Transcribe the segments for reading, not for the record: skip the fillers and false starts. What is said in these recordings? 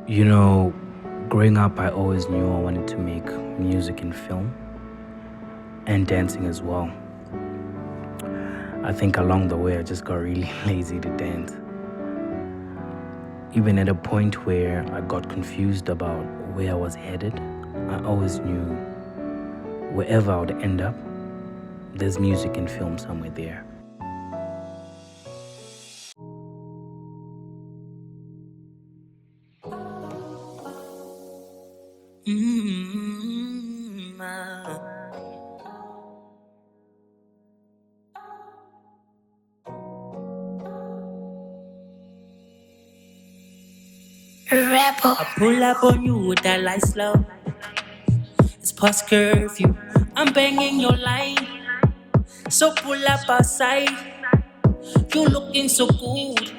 You know, growing up, I always knew I wanted to make music and film and dancing as well. I think along the way, I just got really lazy to dance. Even at a point where I got confused about where I was headed, I always knew wherever I would end up, there's music and film somewhere there. Rebel. I pull up on you with that light slow. It's past curfew. I'm banging your line. So pull up outside. You looking so good.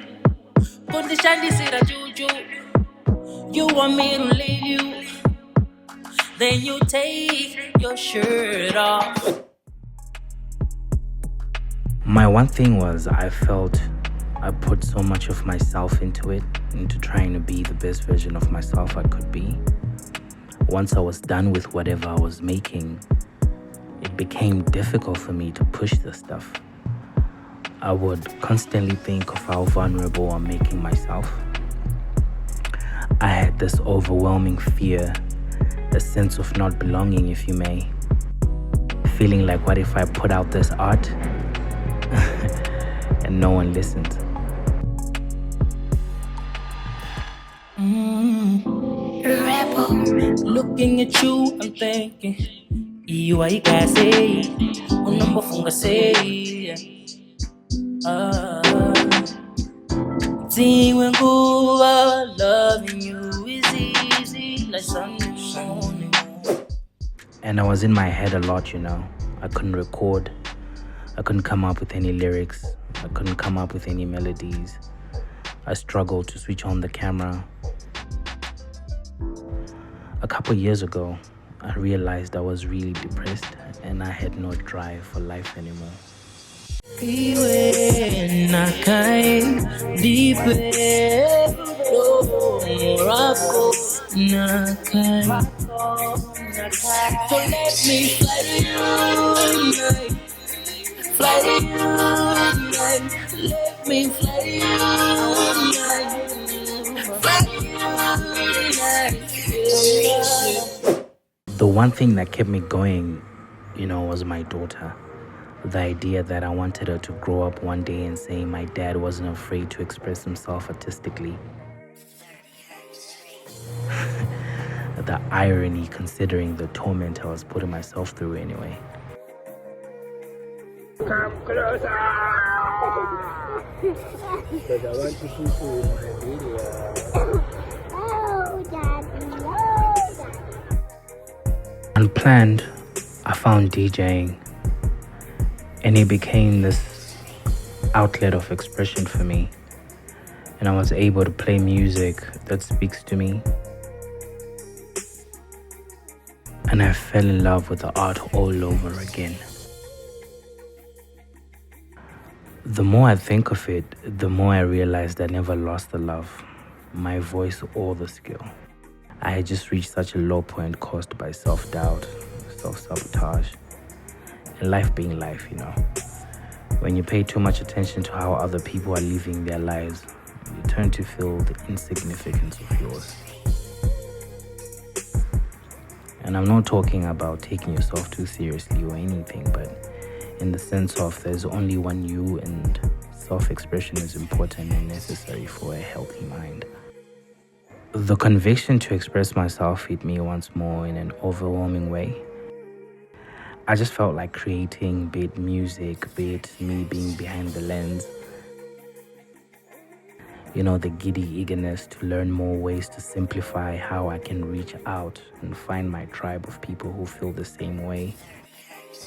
Condition this is a juju. You want me to leave you. Then you take your shirt off. My one thing was I felt I put so much of myself into it, into trying to be the best version of myself I could be. Once I was done with whatever I was making, it became difficult for me to push this stuff. I would constantly think of how vulnerable I'm making myself. I had this overwhelming fear, a sense of not belonging, if you may. Feeling like, what if I put out this art and no one listens? Rebel. Looking at you, I'm thinking, you I can say, on number funga say, see when go loving you is easy like Sunday morning. And I was in my head a lot, you know. I couldn't record. I couldn't come up with any lyrics. I couldn't come up with any melodies. I struggled to switch on the camera. A couple years ago, I realized I was really depressed and I had no drive for life anymore. So let me fly to you tonight. Fly to you tonight. Let me fly to you tonight. Fly to you tonight. The one thing that kept me going, you know, was my daughter. The idea that I wanted her to grow up one day and say my dad wasn't afraid to express himself artistically. The irony, considering the torment I was putting myself through anyway. Come closer! Because I want to shoot you in my video. Oh, Daddy. Oh, Daddy. Unplanned, I found DJing, and it became this outlet of expression for me. And I was able to play music that speaks to me. And I fell in love with the art all over again. The more I think of it, the more I realized I never lost the love, my voice or the skill. I had just reached such a low point caused by self-doubt, self-sabotage, and life being life, you know. When you pay too much attention to how other people are living their lives, you turn to feel the insignificance of yours. And I'm not talking about taking yourself too seriously or anything, but in the sense of there's only one you, and self-expression is important and necessary for a healthy mind. The conviction to express myself hit me once more in an overwhelming way. I just felt like creating, be it music, be it me being behind the lens. You know, the giddy eagerness to learn more ways to simplify how I can reach out and find my tribe of people who feel the same way.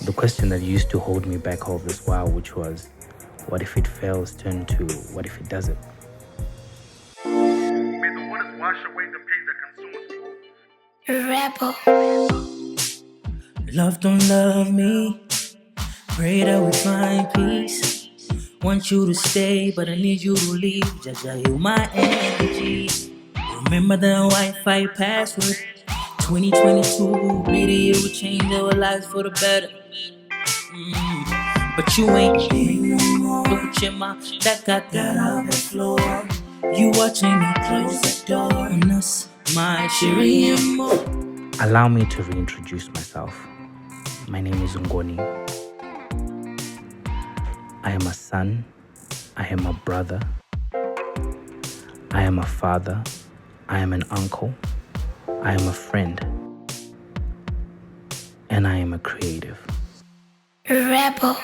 The question that used to hold me back all this while, which was, what if it fails, turned to, what if it doesn't? May the waters wash away the pain that consumes me. Rebel. Love don't love me. Pray that we find peace. Want you to stay, but I need you to leave. Jaja, heal my energy. Remember the Wi-Fi password? 2022, radio will change our lives for the better. But you ain't here no more. Look at your mom that got that on the floor. You watching me close the door on us, my Cherie more. Allow me to reintroduce myself. My name is Ngoni. I am a son. I am a brother. I am a father. I am an uncle. I am a friend. And I am a creative. Rebel.